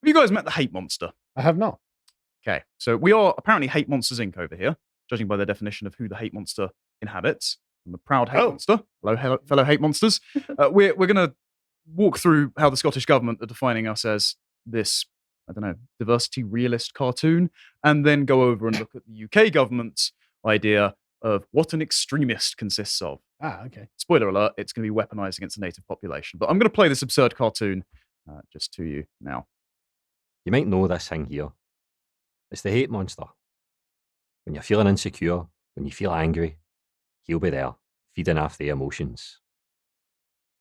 you guys met the Hate Monster? I have not. Okay, so we are apparently Hate Monsters Inc. over here, judging by their definition of who the Hate Monster inhabits. I'm a proud Hate Monster. Hello, fellow Hate Monsters. We're going to walk through how the Scottish government are defining us as this, I don't know, diversity realist cartoon, and then go over and look at the UK government's idea of what an extremist consists of. Okay. Spoiler alert, it's going to be weaponized against the native population. But I'm going to play this absurd cartoon just to you now. You might know this thing here. It's the hate monster. When you're feeling insecure, when you feel angry, he'll be there, feeding off the emotions.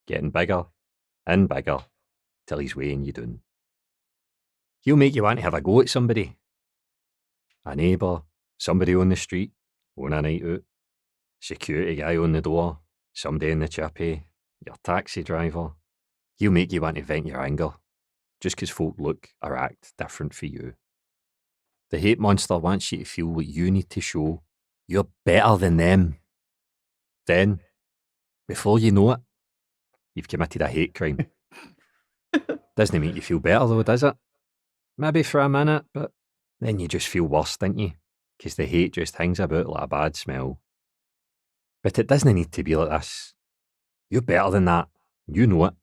Getting bigger and bigger till he's weighing you down. He'll make you want to have a go at somebody. A neighbour, somebody on the street, on a night out, security guy on the door, somebody in the chippy, your taxi driver. He'll make you want to vent your anger, just because folk look or act different for you. The hate monster wants you to feel what you need to show you're better than them. Then, before you know it, you've committed a hate crime. Doesn't make you feel better though, does it? Maybe for a minute, but then you just feel worse, don't you? Because the hate just hangs about like a bad smell. But it doesn't need to be like this. You're better than that. You know it.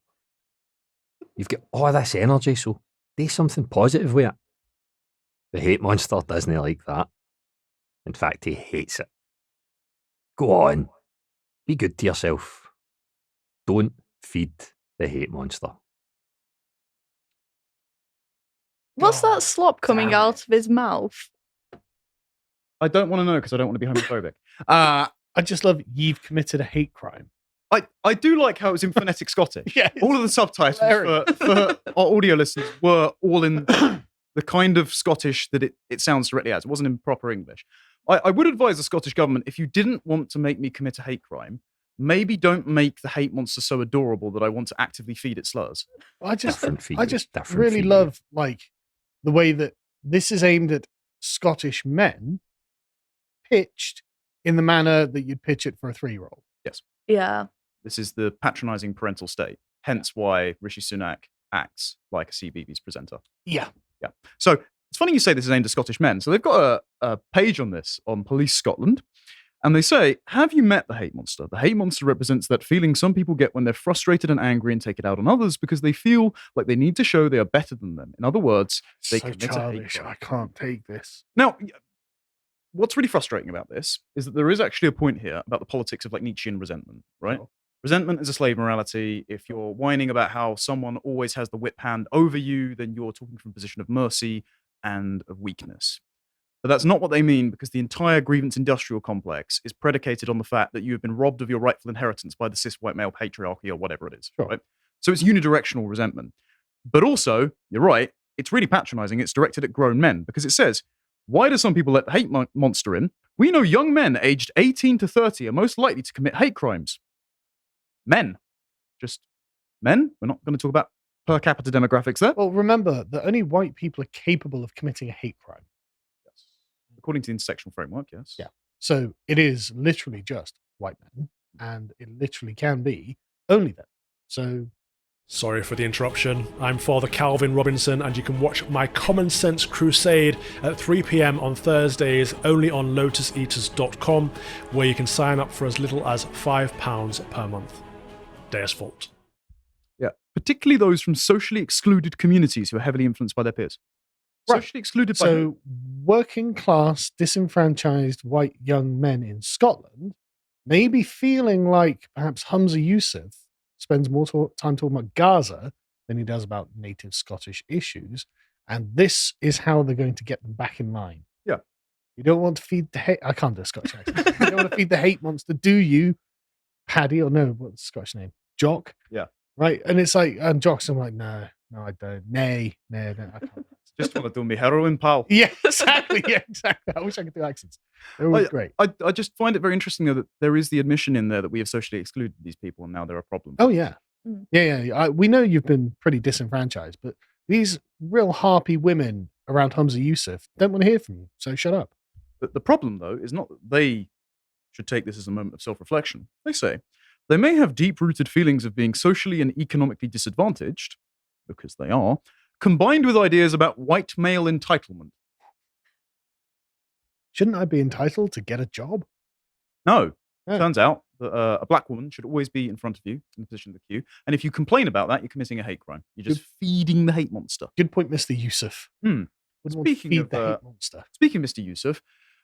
You've got all this energy, so do something positive with it. The hate monster doesn't like that. In fact, he hates it. Go on. Be good to yourself. Don't feed the hate monster. What's that slop coming out of his mouth? I don't want to know because I don't want to be homophobic. I just love you've committed a hate crime. I do like how it was in phonetic Scottish. Yeah, all of the subtitles for our audio listeners were all in the kind of Scottish that it sounds directly as. It wasn't in proper English. I would advise the Scottish government, if you didn't want to make me commit a hate crime, maybe don't make the hate monster so adorable that I want to actively feed it slurs. I just really love like the way that this is aimed at Scottish men, pitched in the manner that you'd pitch it for a 3-year-old. Yes. Yeah. This is the patronising parental state. Hence why Rishi Sunak acts like a CBeebies presenter. Yeah. Yeah. So it's funny you say this is aimed at Scottish men. So they've got a page on this on Police Scotland. And they say, have you met the hate monster? The hate monster represents that feeling some people get when they're frustrated and angry and take it out on others because they feel like they need to show they are better than them. In other words, they commit a hate crime. I can't take this. Now, what's really frustrating about this is that there is actually a point here about the politics of like Nietzschean resentment, right? Oh. Resentment is a slave morality. If you're whining about how someone always has the whip hand over you, then you're talking from a position of mercy and of weakness. But that's not what they mean, because the entire grievance industrial complex is predicated on the fact that you have been robbed of your rightful inheritance by the cis white male patriarchy or whatever it is. Sure. Right? So it's unidirectional resentment. But also, you're right, it's really patronizing. It's directed at grown men because it says, why do some people let the hate monster in? We know young men aged 18 to 30 are most likely to commit hate crimes. Men. Just men. We're not going to talk about per capita demographics there. Well, remember that only white people are capable of committing a hate crime. Yes. According to the intersectional framework, yes. Yeah. So it is literally just white men, and it literally can be only them. So sorry for the interruption. I'm Father Calvin Robinson, and you can watch my Common Sense Crusade at 3 p.m. on Thursdays only on lotuseaters.com, where you can sign up for as little as £5 per month. Deus Vult. Yeah, particularly those from socially excluded communities who are heavily influenced by their peers. Right. Socially excluded by so working class, disenfranchised white young men in Scotland may be feeling like perhaps Humza Yousaf spends more time talking about Gaza than he does about native Scottish issues. And this is how they're going to get them back in line. Yeah. You don't want to feed the hate. I can't do a Scottish accent. You don't want to feed the hate monster, do you, Paddy? Or no, what's the Scottish name? Jock? Yeah. Right. And it's like, and Jock's, I'm like, no, I don't. Nay, I can't. Just want to do me heroin, pal. Yeah, exactly. Yeah, exactly. I wish I could do accents. They're always great. I just find it very interesting, though, that there is the admission in there that we have socially excluded these people and now they're a problem. Oh, yeah. Yeah. We know you've been pretty disenfranchised, but these real harpy women around Humza Yousaf don't want to hear from you, so shut up. But the problem, though, is not that they should take this as a moment of self-reflection. They say they may have deep-rooted feelings of being socially and economically disadvantaged, because they are, combined with ideas about white male entitlement. Shouldn't I be entitled to get a job? No. Yeah. Turns out that a black woman should always be in front of you, in the position of the queue. And if you complain about that, you're committing a hate crime. You're just feeding the hate monster. Good point, Mr. Yusuf. Hmm. Wouldn't want to Speaking feed of, the hate monster. Speaking of Mr. Yusuf,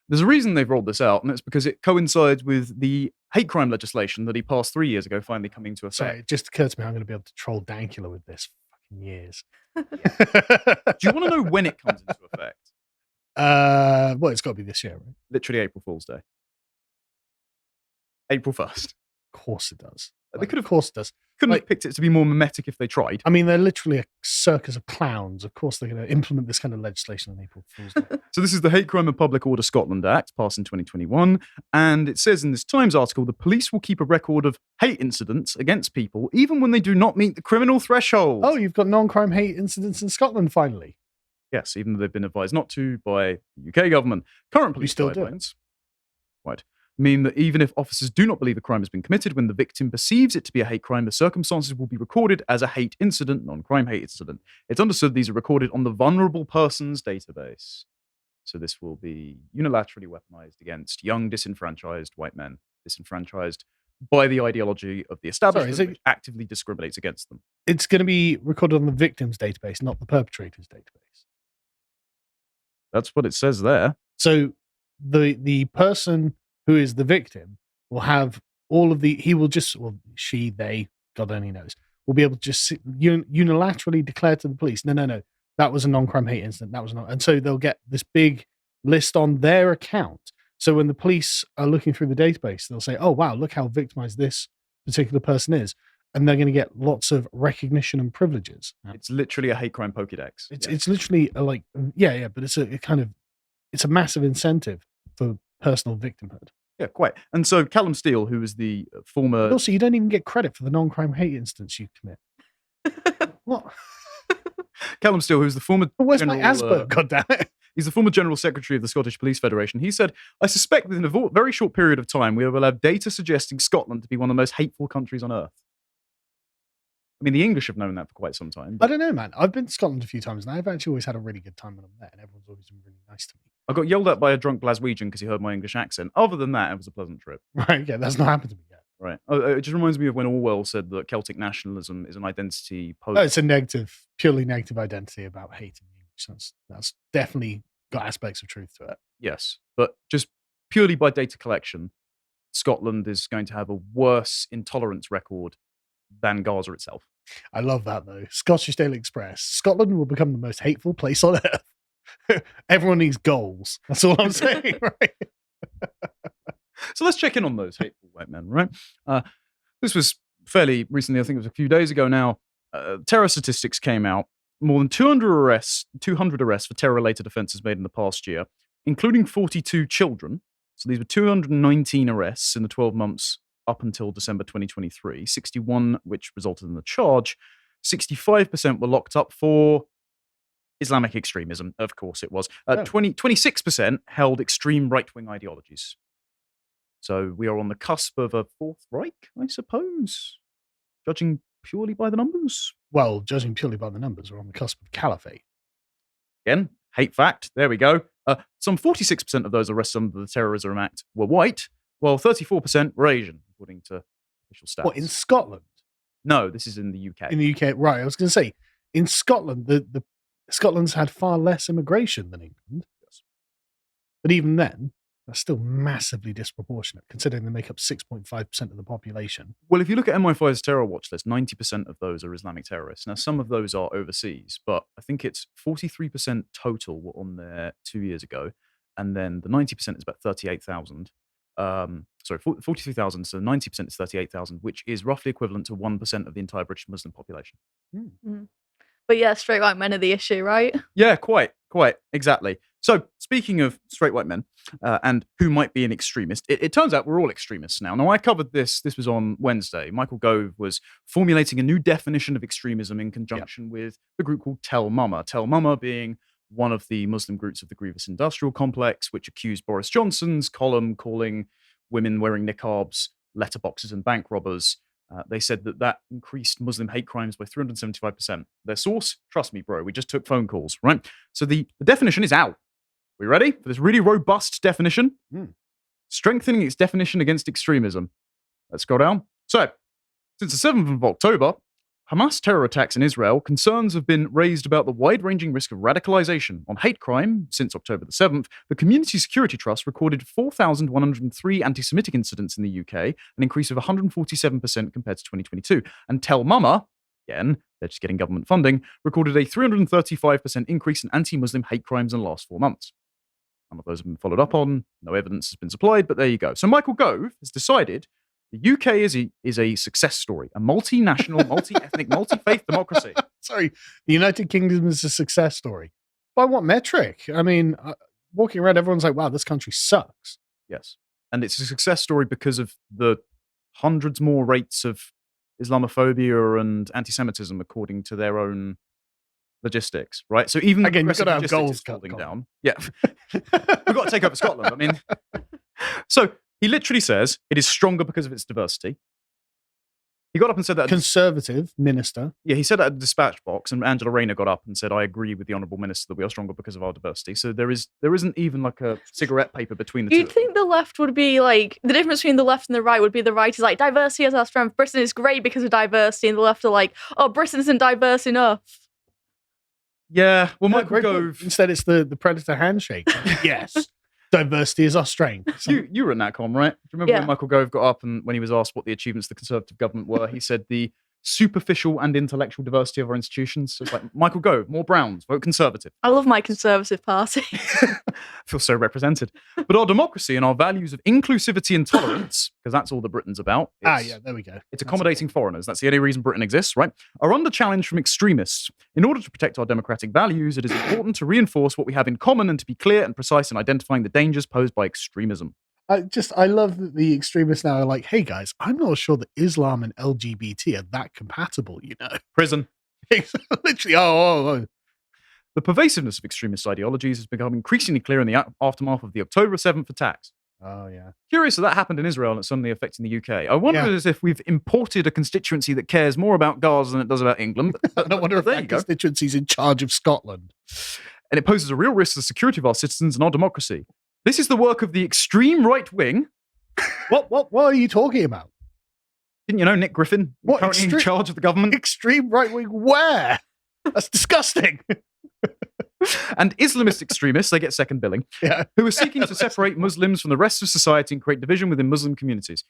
there's a reason they've rolled this out, and it's because it coincides with the hate crime legislation that he passed 3 years ago finally coming into effect. Sorry, it just occurred to me I'm going to be able to troll Dankula with this for fucking years. Do you want to know when it comes into effect? Well, it's got to be this year, right? Literally April Fool's Day. April 1st. Of course it does. They could have- Of course it does. Couldn't Like- have picked it to be more mimetic if they tried. I mean, they're literally a circus of clowns. Of course, they're going to implement this kind of legislation on April Fool's Day. So this is the Hate Crime and Public Order Scotland Act, passed in 2021. And it says in this Times article, the police will keep a record of hate incidents against people, even when they do not meet the criminal threshold. Oh, you've got non-crime hate incidents in Scotland, finally. Yes, even though they've been advised not to by the UK government. Current police still do it. guidelines mean that even if officers do not believe a crime has been committed, when the victim perceives it to be a hate crime, the circumstances will be recorded as a hate incident, non-crime hate incident. It's understood these are recorded on the vulnerable persons database. So this will be unilaterally weaponized against young, disenfranchised white men, disenfranchised by the ideology of the establishment, is it- which actively discriminates against them. It's going to be recorded on the victim's database, not the perpetrator's database. That's what it says there. So the person who is the victim will have all of the, he will just, well, she, they, God only knows, will be able to just unilaterally declare to the police, no, that was a non-crime hate incident, that was not. And so they'll get this big list on their account. So when the police are looking through the database, they'll say, oh, wow, look how victimized this particular person is. And they're going to get lots of recognition and privileges. It's literally a hate crime Pokédex. It's literally but it's it's a massive incentive for personal victimhood. Yeah, quite. And so Callum Steele, who was the former... But also, you don't even get credit for the non-crime hate incidents you commit. What? Callum Steele, who's the former... Where's my general, Asper? God damn it. He's the former General Secretary of the Scottish Police Federation. He said, I suspect within a very short period of time, we will have data suggesting Scotland to be one of the most hateful countries on earth. I mean, the English have known that for quite some time. I don't know, man. I've been to Scotland a few times, and I've actually always had a really good time when I'm there, and everyone's always been really nice to me. I got yelled at by a drunk Glaswegian because he heard my English accent. Other than that, it was a pleasant trip. Right, yeah, that's not happened to me yet. Right. It just reminds me of when Orwell said that Celtic nationalism is an identity Oh, it's a purely negative identity about hate in the English. That's definitely got aspects of truth to it. Yes. But just purely by data collection, Scotland is going to have a worse intolerance record than Gaza itself. I love that, though. Scottish Daily Express. Scotland will become the most hateful place on earth. Everyone needs goals. That's all I'm saying, right? So let's check in on those hateful white men, right? This was fairly recently, I think it was a few days ago now. Terror statistics came out. More than 200 arrests for terror-related offences made in the past year, including 42 children. So these were 219 arrests in the 12 months up until December 2023, 61 which resulted in the charge. 65% were locked up for Islamic extremism, of course it was. 26% held extreme right-wing ideologies. So we are on the cusp of a Fourth Reich, I suppose, judging purely by the numbers. Well, judging purely by the numbers, we're on the cusp of caliphate. Again, hate fact, there we go. Some 46% of those arrested under the Terrorism Act were white, while 34% were Asian, according to official stats. What, in Scotland? No, this is in the UK. In the UK, right. I was going to say, in Scotland, the Scotland's had far less immigration than England. Yes. But even then, that's still massively disproportionate, considering they make up 6.5% of the population. Well, if you look at MI5's terror watch list, 90% of those are Islamic terrorists. Now, some of those are overseas, but I think it's 43% total were on there 2 years ago. And then the 90% is about 38,000. 43,000, so 90% is 38,000, which is roughly equivalent to 1% of the entire British Muslim population. But yeah, straight white men are the issue, right? Yeah, quite, exactly. So, speaking of straight white men and who might be an extremist, it turns out we're all extremists now. Now, I covered this was on Wednesday. Michael Gove was formulating a new definition of extremism in conjunction with a group called Tell Mama. Tell Mama being one of the Muslim groups of the Grievous Industrial Complex, which accused Boris Johnson's column calling women wearing niqabs letterboxes and bank robbers, They said that increased Muslim hate crimes by 375%. Their source, trust me, bro, we just took phone calls, right? So the definition is out. We ready for this really robust definition? Strengthening its definition against extremism. Let's go down. So, since the 7th of October, Hamas terror attacks in Israel, concerns have been raised about the wide-ranging risk of radicalization. On hate crime, since October the 7th, the Community Security Trust recorded 4,103 anti-Semitic incidents in the UK, an increase of 147% compared to 2022. And Tell Mama, again, they're just getting government funding, recorded a 335% increase in anti-Muslim hate crimes in the last 4 months. None of those have been followed up on, no evidence has been supplied, but there you go. So Michael Gove has decided the UK is a success story, a multinational, multi-ethnic, multi-faith democracy. Sorry, the United Kingdom is a success story. By what metric? I mean, walking around, everyone's like, wow, this country sucks. Yes. And it's a success story because of the hundreds more rates of Islamophobia and anti-Semitism according to their own logistics, right? So even again, you've got to have logistics goals is falling down. Yeah. We've got to take over Scotland. I mean, so he literally says it is stronger because of its diversity. He got up and said that. Conservative minister. Yeah, he said that at the dispatch box, and Angela Rayner got up and said, I agree with the Honourable Minister that we are stronger because of our diversity. So there isn't even like a cigarette paper between the two. You'd think the left would be like, the difference between the left and the right would be the right is like, diversity is our strength. Britain is great because of diversity. And the left are like, oh, Britain isn't diverse enough. Yeah, well, No, Michael great Gove. point. Instead, it's the predator handshake. Yes. Diversity is our strength. You were in that com, right? Do you remember Yeah. when Michael Gove got up and when he was asked what the achievements of the Conservative government were, he said the superficial and intellectual diversity of our institutions. So it's like, Michael Gove, more Browns, vote Conservative. I love my Conservative Party. I feel so represented. But our democracy and our values of inclusivity and tolerance, because that's all that Britain's about. Yeah, there we go. It's accommodating foreigners. That's the only reason Britain exists, right? Are under challenge from extremists. In order to protect our democratic values, it is important to reinforce what we have in common and to be clear and precise in identifying the dangers posed by extremism. I love that the extremists now are like, hey guys, I'm not sure that Islam and LGBT are that compatible, you know. Prison. Literally, oh. The pervasiveness of extremist ideologies has become increasingly clear in the aftermath of the October 7th attacks. Oh, yeah. Curious that happened in Israel and it's suddenly affecting the UK. I wonder Yeah. as if we've imported a constituency that cares more about Gaza than it does about England. I wonder if there that you go. constituency's in charge of Scotland. And it poses a real risk to the security of our citizens and our democracy. This is the work of the extreme right wing. What are you talking about? Didn't you know Nick Griffin, What currently in extreme- charge of the government? Extreme right wing where? That's disgusting. And Islamist extremists, they get second billing, Yeah. who are seeking to separate Muslims from the rest of society and create division within Muslim communities.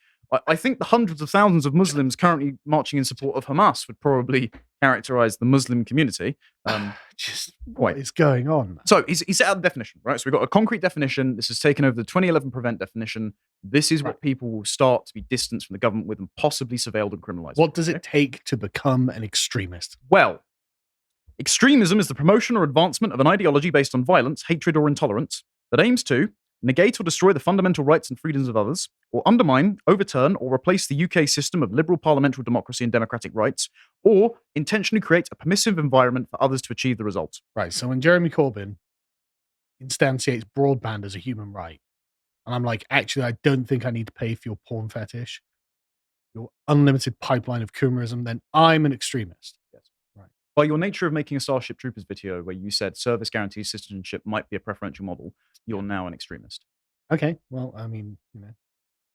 I think the hundreds of thousands of Muslims currently marching in support of Hamas would probably characterize the Muslim community. Just Quite. what is going on? So he set out the definition, right? So we've got a concrete definition. This has taken over the 2011 Prevent definition. This is what people will start to be distanced from the government with and possibly surveilled and criminalized. What does it take to become an extremist? Well, extremism is the promotion or advancement of an ideology based on violence, hatred, or intolerance that aims to negate or destroy the fundamental rights and freedoms of others, or undermine, overturn, or replace the UK system of liberal parliamentary democracy and democratic rights, or intentionally create a permissive environment for others to achieve the results. Right. So when Jeremy Corbyn instantiates broadband as a human right, and I'm like, actually, I don't think I need to pay for your porn fetish, your unlimited pipeline of consumerism, then I'm an extremist. By your nature of making a Starship Troopers video where you said service guaranteed citizenship might be a preferential model, you're now an extremist. Okay. Well, I mean, you know,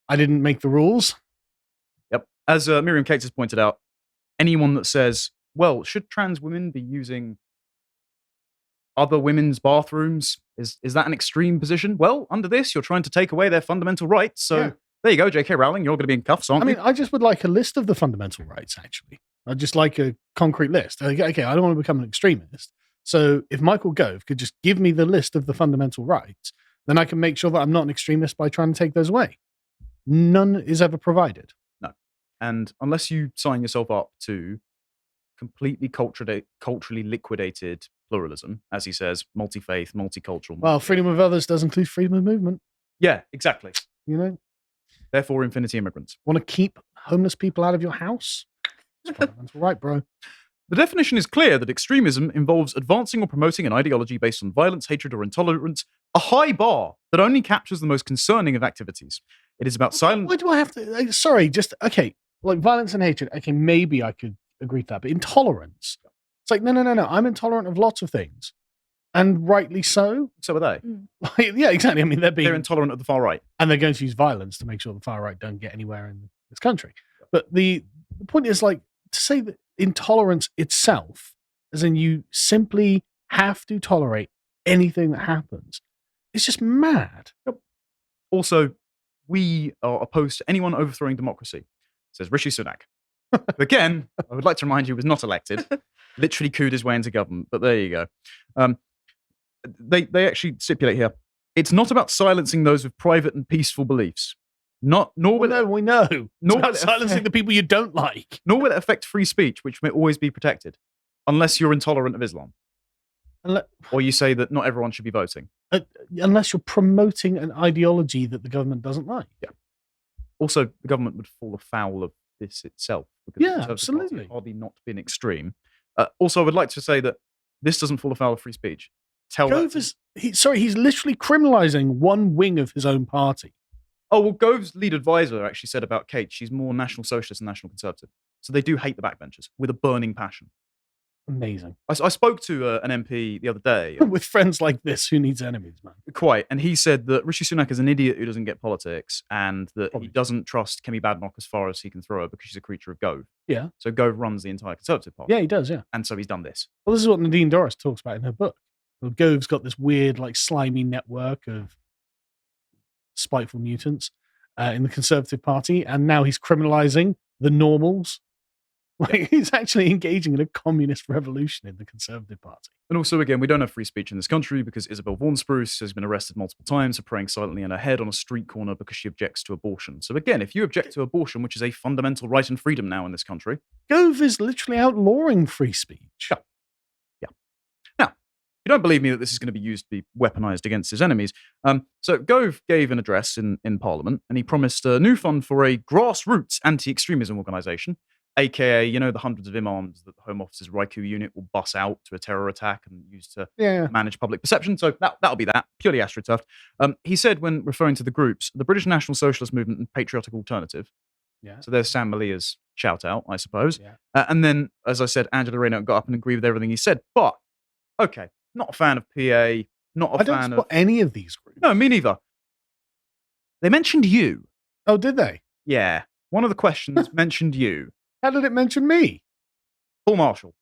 I didn't make the rules. Yep. As Miriam Cates has pointed out, anyone that says, well, should trans women be using other women's bathrooms? Is that an extreme position? Well, under this, you're trying to take away their fundamental rights. So Yeah. there you go, J.K. Rowling, you're going to be in cuffs, aren't I mean, you? I just would like a list of the fundamental rights, actually. I'd just like a concrete list. Okay, I don't want to become an extremist. So if Michael Gove could just give me the list of the fundamental rights, then I can make sure that I'm not an extremist by trying to take those away. None is ever provided. No. And unless you sign yourself up to completely culturally liquidated pluralism, as he says, multi-faith, multicultural. Well, freedom of others does include freedom of movement, Yeah, exactly. you know? Therefore, infinity immigrants. Want to keep homeless people out of your house? It's fundamental right, bro. The definition is clear that extremism involves advancing or promoting an ideology based on violence, hatred, or intolerance, a high bar that only captures the most concerning of activities. It is about silent. Why do I have to? Sorry, just, okay. like violence and hatred, okay, maybe I could agree to that. But intolerance, it's like, no. I'm intolerant of lots of things. And rightly so. So are they. Like, yeah, exactly. I mean, they're intolerant of the far right. And they're going to use violence to make sure the far right don't get anywhere in this country. But the point is, like, to say that intolerance itself, as in you simply have to tolerate anything that happens, it's just mad. Also, we are opposed to anyone overthrowing democracy, says Rishi Sunak. Again, I would like to remind you, he was not elected. Literally cooed his way into government, but there you go. They actually stipulate here, it's not about silencing those with private and peaceful beliefs. We know. It's Nor about will it silencing the people you don't like. Nor will it affect free speech, which may always be protected, unless you're intolerant of Islam. Or you say that not everyone should be voting. Unless you're promoting an ideology that the government doesn't like. Yeah. Also, the government would fall afoul of this itself. Because Yeah, the Conservative absolutely. Party hardly not been extreme. Also, I would like to say that this doesn't fall afoul of free speech. He's literally criminalizing one wing of his own party. Oh, well, Gove's lead advisor actually said about Kate, she's more National Socialist than National Conservative. So they do hate the backbenchers with a burning passion. Amazing. I spoke to an MP the other day. With friends like this, who needs enemies, man? Quite. And he said that Rishi Sunak is an idiot who doesn't get politics and that he doesn't trust Kemi Badenoch as far as he can throw her because she's a creature of Gove. Yeah. So Gove runs the entire Conservative Party. Yeah, he does, yeah. And so he's done this. Well, this is what Nadine Dorris talks about in her book. Well, Gove's got this weird, like, slimy network of spiteful mutants in the Conservative Party, and now he's criminalizing the normals. Like, he's actually engaging in a communist revolution in the Conservative Party. And also, again, we don't have free speech in this country because Isabel Vaughan Spruce has been arrested multiple times for praying silently in her head on a street corner because she objects to abortion. So again, if you object to abortion, which is a fundamental right and freedom now in this country... Gove is literally outlawing free speech. Yeah. Now, you don't believe me that this is going to be used to be weaponized against his enemies. So Gove gave an address in Parliament, and he promised a new fund for a grassroots anti-extremism organisation, aka, you know, the hundreds of imams that the Home Office's Raiku unit will bus out to a terror attack and use to manage public perception. So that'll be that, purely astroturfed. He said, when referring to the groups, the British National Socialist Movement and Patriotic Alternative. Yeah. So there's Sam Malia's shout out, I suppose. Yeah. And then, as I said, Angela Raynaud got up and agreed with everything he said. But, okay, not a fan of PA, not a I don't fan support of... any of these groups. No, me neither. They mentioned you. Oh, did they? Yeah. One of the questions mentioned you. How did it mention me? Paul Marshall.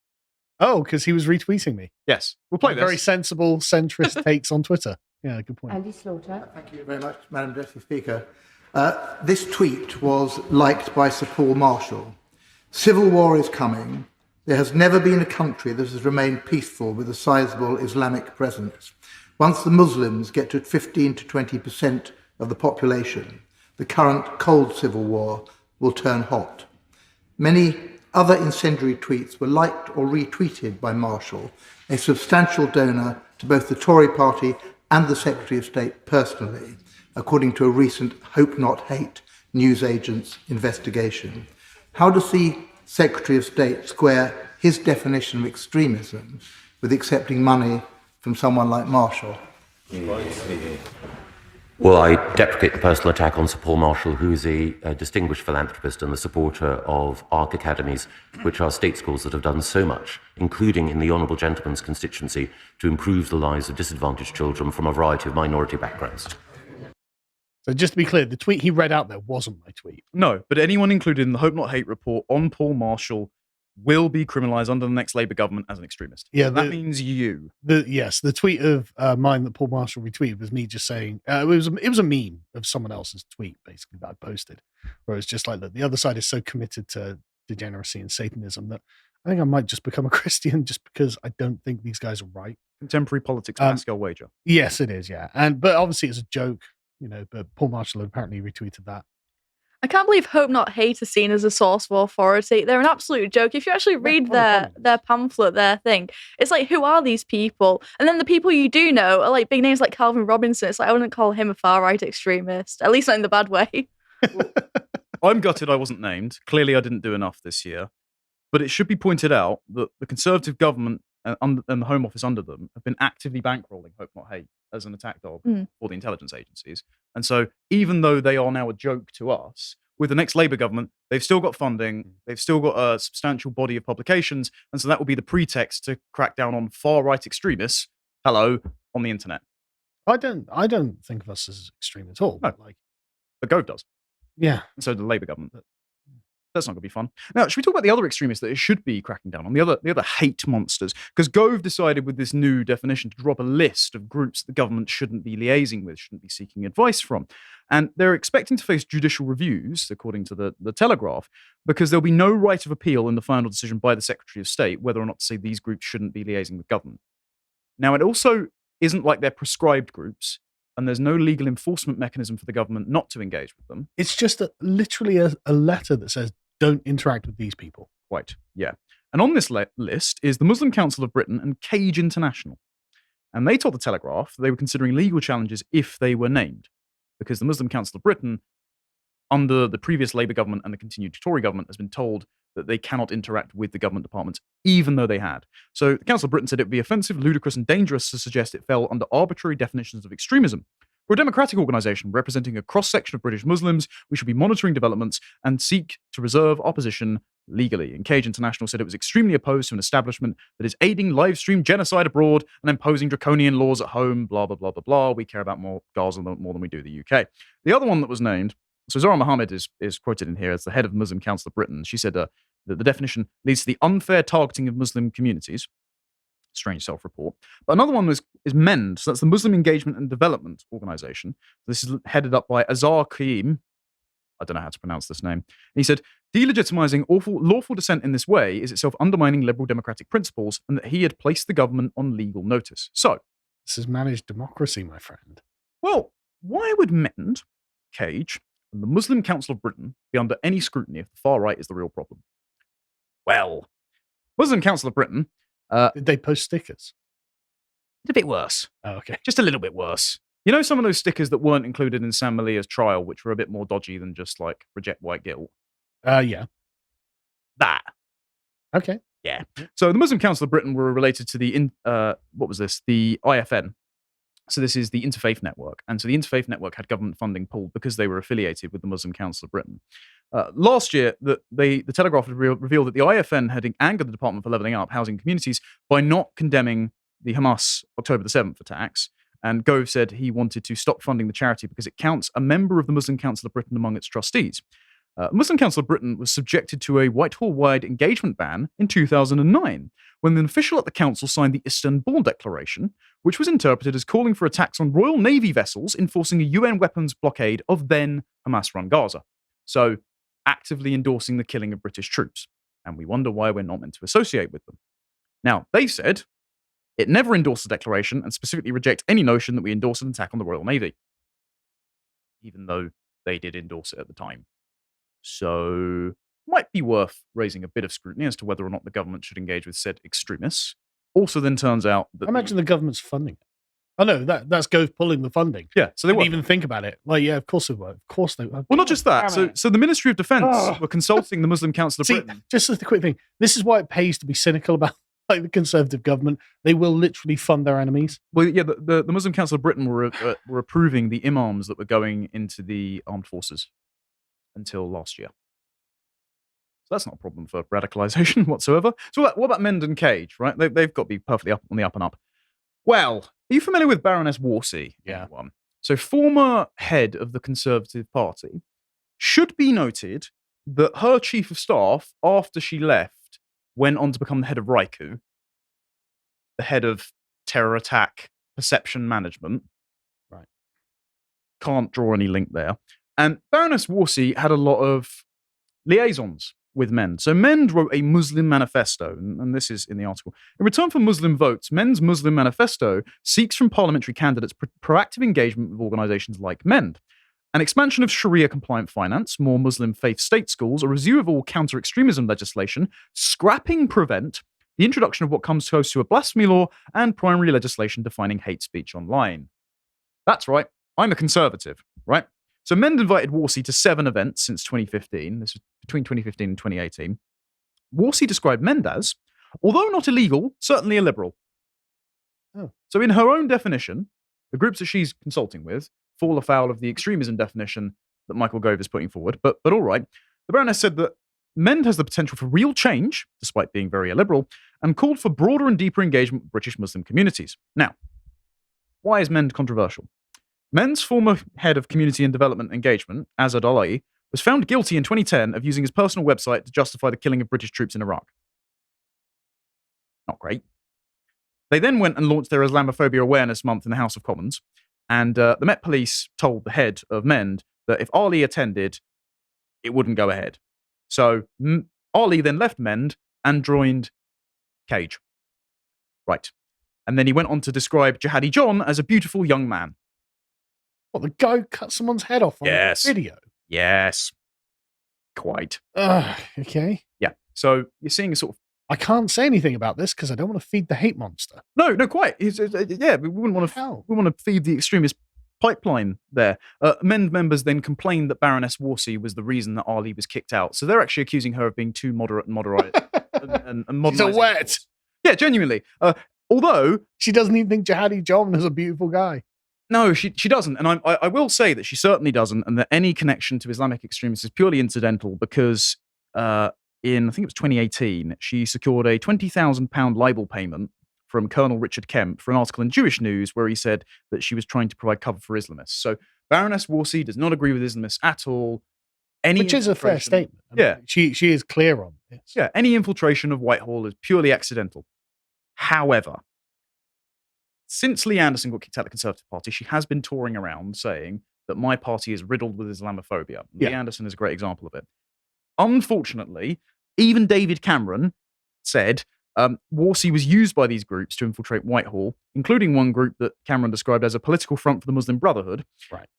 Oh, because he was retweeting me. Yes. We'll play this. Very sensible centrist takes on Twitter. Yeah, good point. Andy Slaughter. Thank you very much, Madam Deputy Speaker. This tweet was liked by Sir Paul Marshall. Civil war is coming. There has never been a country that has remained peaceful with a sizable Islamic presence. Once the Muslims get to 15 to 20% of the population, the current cold civil war will turn hot. Many other incendiary tweets were liked or retweeted by Marshall, a substantial donor to both the Tory party and the Secretary of State personally, according to a recent Hope Not Hate newsagent's investigation. How does the Secretary of State square his definition of extremism with accepting money from someone like Marshall? Well, I deprecate the personal attack on Sir Paul Marshall, who is a distinguished philanthropist and the supporter of ARC academies, which are state schools that have done so much, including in the Honourable Gentleman's constituency, to improve the lives of disadvantaged children from a variety of minority backgrounds. So just to be clear, the tweet he read out there wasn't my tweet. No, but anyone included in the Hope Not Hate report on Paul Marshall will be criminalised under the next Labour government as an extremist. Yeah, that means you. The tweet of mine that Paul Marshall retweeted was me just saying it was a meme of someone else's tweet basically that I posted, where it's just like, look, the other side is so committed to degeneracy and Satanism that I think I might just become a Christian just because I don't think these guys are right. Contemporary politics, Pascal wager. Yes, it is. Yeah, but obviously it's a joke, you know. But Paul Marshall had apparently retweeted that. I can't believe Hope Not Hate is seen as a source of authority. They're an absolute joke. If you actually read their pamphlet, their thing, it's like, who are these people? And then the people you do know are like big names like Calvin Robinson. It's like, I wouldn't call him a far-right extremist, at least not in the bad way. I'm gutted I wasn't named. Clearly I didn't do enough this year. But it should be pointed out that the Conservative government and the Home Office under them have been actively bankrolling Hope Not Hate as an attack dog for the intelligence agencies. And so even though they are now a joke to us, with the next Labour government, they've still got funding, they've still got a substantial body of publications, and so that will be the pretext to crack down on far-right extremists, on the internet. I don't think of us as extreme at all. No. But Gove does. Yeah. And so the Labour government. That's not going to be fun. Now, should we talk about the other extremists that it should be cracking down on, the other hate monsters? Because Gove decided with this new definition to drop a list of groups the government shouldn't be liaising with, shouldn't be seeking advice from. And they're expecting to face judicial reviews, according to the Telegraph, because there'll be no right of appeal in the final decision by the Secretary of State whether or not to say these groups shouldn't be liaising with government. Now, it also isn't like they're prescribed groups, and there's no legal enforcement mechanism for the government not to engage with them. It's just literally a letter that says, don't interact with these people. Quite, yeah. And on this list is the Muslim Council of Britain and Cage International. And they told the Telegraph they were considering legal challenges if they were named, because the Muslim Council of Britain, under the previous Labour government and the continued Tory government, has been told that they cannot interact with the government departments, even though they had. So the Council of Britain said it would be offensive, ludicrous, and dangerous to suggest it fell under arbitrary definitions of extremism. For a democratic organisation representing a cross-section of British Muslims, we should be monitoring developments and seek to reserve our position legally. And Cage International said it was extremely opposed to an establishment that is aiding live-stream genocide abroad and imposing draconian laws at home, blah, blah, blah, blah, blah. We care about Gaza more than we do the UK. The other one that was named, so Zahra Mohammed is quoted in here as the head of the Muslim Council of Britain. She said that the definition leads to the unfair targeting of Muslim communities. Strange self-report. But another one is MEND. So that's the Muslim Engagement and Development Organization. This is headed up by Azhar Qaim. I don't know how to pronounce this name. And he said, delegitimizing lawful dissent in this way is itself undermining liberal democratic principles, and that he had placed the government on legal notice. So, this is managed democracy, my friend. Well, why would MEND, Cage, and the Muslim Council of Britain be under any scrutiny if the far right is the real problem? Well, Muslim Council of Britain... Did they post stickers? It's a bit worse. Oh, okay. Just a little bit worse. You know some of those stickers that weren't included in Sam Malia's trial, which were a bit more dodgy than just like reject white guilt? Yeah. That. Okay. Yeah. So the Muslim Council of Britain were related to the, the IFN. So this is the Interfaith Network. And so the Interfaith Network had government funding pulled because they were affiliated with the Muslim Council of Britain. Last year, the Telegraph had revealed that the IFN had angered the Department for Levelling Up Housing Communities by not condemning the Hamas October the 7th attacks. And Gove said he wanted to stop funding the charity because it counts a member of the Muslim Council of Britain among its trustees. Muslim Council of Britain was subjected to a Whitehall-wide engagement ban in 2009, when an official at the council signed the Istanbul Declaration, which was interpreted as calling for attacks on Royal Navy vessels enforcing a UN weapons blockade of then Hamas-run Gaza. So, actively endorsing the killing of British troops. And we wonder why we're not meant to associate with them. Now, they said it never endorsed the declaration and specifically reject any notion that we endorse an attack on the Royal Navy, even though they did endorse it at the time. So, might be worth raising a bit of scrutiny as to whether or not the government should engage with said extremists. Also, then turns out that I imagine the government's funding it. Oh no, that's Gove pulling the funding. Yeah, so they didn't were. even think about it. Like, yeah, of course they were. Of course they were. Well, not just that. So the Ministry of Defence were consulting the Muslim Council of Britain. Just as the quick thing, this is why it pays to be cynical about like the Conservative government. They will literally fund their enemies. Well, yeah, the Muslim Council of Britain were approving the imams that were going into the armed forces until last year. So that's not a problem for radicalisation whatsoever. So what about MEND and Cage, right? They've got to be perfectly up on the up and up. Well, are you familiar with Baroness Wolsey? Yeah. So former head of the Conservative Party. Should be noted that her chief of staff, after she left, went on to become the head of RICU, the head of terror attack perception management. Right. Can't draw any link there. And Baroness Wolsey had a lot of liaisons with MEND. So MEND wrote a Muslim manifesto, and this is in the article. In return for Muslim votes, MEND's Muslim manifesto seeks from parliamentary candidates proactive engagement with organisations like MEND, an expansion of Sharia-compliant finance, more Muslim faith state schools, a review of all counter-extremism legislation, scrapping Prevent, the introduction of what comes close to a blasphemy law, and primary legislation defining hate speech online. That's right, I'm a conservative, right? So MEND invited Wolsey to 7 events since 2015. This was between 2015 and 2018. Wolsey described MEND as, although not illegal, certainly a liberal. Oh. So in her own definition, the groups that she's consulting with fall afoul of the extremism definition that Michael Gove is putting forward, but all right. The Baroness said that MEND has the potential for real change, despite being very illiberal, and called for broader and deeper engagement with British Muslim communities. Now, why is MEND controversial? MEND's former head of community and development engagement, Azad Ali, was found guilty in 2010 of using his personal website to justify the killing of British troops in Iraq. Not great. They then went and launched their Islamophobia Awareness Month in the House of Commons, and the Met Police told the head of MEND that if Ali attended, it wouldn't go ahead. So Ali then left MEND and joined Cage. Right. And then he went on to describe Jihadi John as a beautiful young man. What, the guy who cut someone's head off on a video? Yes. Quite. Okay. Yeah. So you're seeing a sort of... I can't say anything about this because I don't want to feed the hate monster. No, quite. Yeah, we wouldn't want to... We want to feed the extremist pipeline there. MEND members then complained that Baroness Warsi was the reason that Ali was kicked out. So they're actually accusing her of being too moderate and moderate. and She's a wet. Yeah, genuinely. Although... She doesn't even think Jihadi John is a beautiful guy. No, she doesn't. And I will say that she certainly doesn't, and that any connection to Islamic extremists is purely incidental because in, I think it was 2018, she secured a £20,000 libel payment from Colonel Richard Kemp for an article in Jewish News where he said that she was trying to provide cover for Islamists. So Baroness Warsi does not agree with Islamists at all. Which is a fair statement. I mean, she is clear on this. Yeah, any infiltration of Whitehall is purely accidental. However, since Lee Anderson got kicked out of the Conservative Party, she has been touring around saying that my party is riddled with Islamophobia. Lee Anderson is a great example of it. Unfortunately, even David Cameron said Warsi was used by these groups to infiltrate Whitehall, including one group that Cameron described as a political front for the Muslim Brotherhood,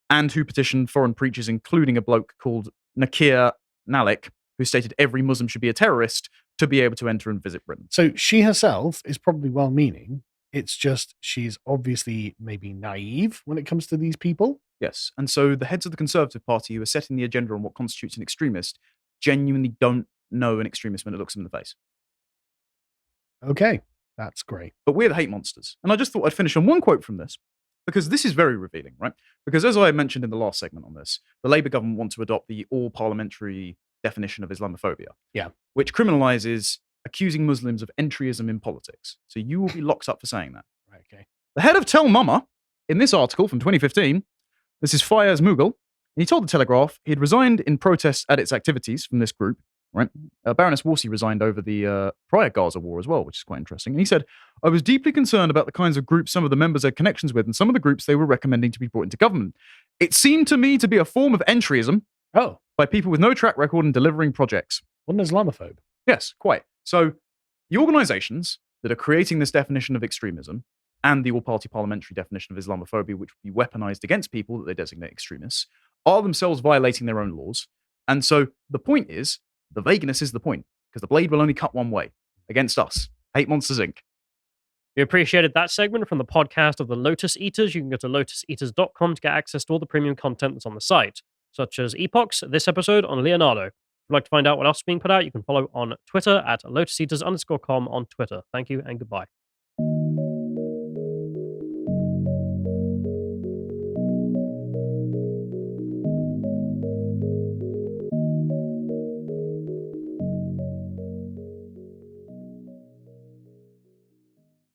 and who petitioned foreign preachers, including a bloke called Nakir Nalik, who stated every Muslim should be a terrorist to be able to enter and visit Britain. So she herself is probably well-meaning. It's just she's obviously maybe naive when it comes to these people. Yes, and so the heads of the Conservative Party who are setting the agenda on what constitutes an extremist genuinely don't know an extremist when it looks them in the face. Okay, that's great. But we're the hate monsters. And I just thought I'd finish on one quote from this, because this is very revealing, right? Because as I mentioned in the last segment on this, the Labour government want to adopt the all-parliamentary definition of Islamophobia, which criminalises accusing Muslims of entryism in politics. So you will be locked up for saying that. Right, okay. The head of Tell Mama, in this article from 2015, this is Fayez Mughal, and he told The Telegraph he had resigned in protest at its activities from this group, right? Baroness Warsi resigned over the prior Gaza war as well, which is quite interesting. And he said, I was deeply concerned about the kinds of groups some of the members had connections with and some of the groups they were recommending to be brought into government. It seemed to me to be a form of entryism by people with no track record in delivering projects. What an Islamophobe. Yes, quite. So the organizations that are creating this definition of extremism and the all-party parliamentary definition of Islamophobia, which would be weaponized against people that they designate extremists, are themselves violating their own laws. And so the point is, the vagueness is the point, because the blade will only cut one way, against us, Hate Monsters, Inc. We appreciated that segment from the podcast of the Lotus Eaters. You can go to lotuseaters.com to get access to all the premium content that's on the site, such as Epochs, this episode on Leonardo. If you'd like to find out what else is being put out, you can follow on Twitter at lotuseaters_com on Twitter. Thank you and goodbye.